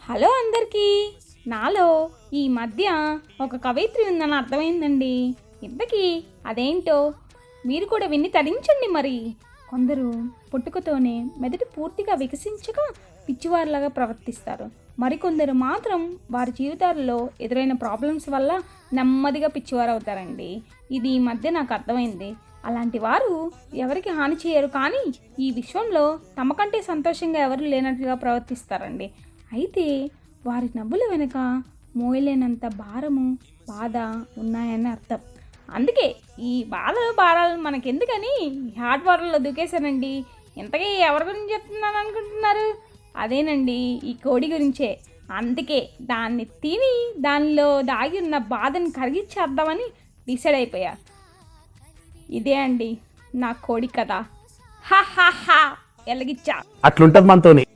Hello అందరికీ. నాలో ఈ మధ్య ఒక కవయిత్రి ఉందని అర్థమైందండి. ఇంతకీ అదేంటో మీరు కూడా విని తరించండి. మరి కొందరు పుట్టుకతోనే మెదడు పూర్తిగా వికసించక పిచ్చివారిలాగా ప్రవర్తిస్తారు. మరికొందరు మాత్రం వారి జీవితాల్లో ఎదురైన ప్రాబ్లమ్స్ వల్ల నెమ్మదిగా పిచ్చివారు అవుతారండి. ఇది ఈ మధ్య నాకు అర్థమైంది. అలాంటి వారు ఎవరికి హాని చేయరు, కానీ ఈ విశ్వంలో తమకంటే సంతోషంగా ఎవరు లేనట్లుగా ప్రవర్తిస్తారండి. అయితే వారి నవ్వుల వెనుక మోయలేనంత భారము, బాధ ఉన్నాయని అర్థం. అందుకే ఈ భారాలు మనకెందుకని హార్డ్ వాటర్లో దూకేశానండి. ఇంతకీ ఎవరి గురించి చెప్తున్నాను అనుకుంటున్నారు? అదేనండి, ఈ కోడి గురించే. అందుకే దాన్ని తిని దానిలో దాగి ఉన్న బాధని కరిగించేద్దామని డిసైడ్ అయిపోయా. ఇదే అండి నా కోడి కథ. హా హా హా ఎలగిచ్చా. అట్లుంటది మనతోని.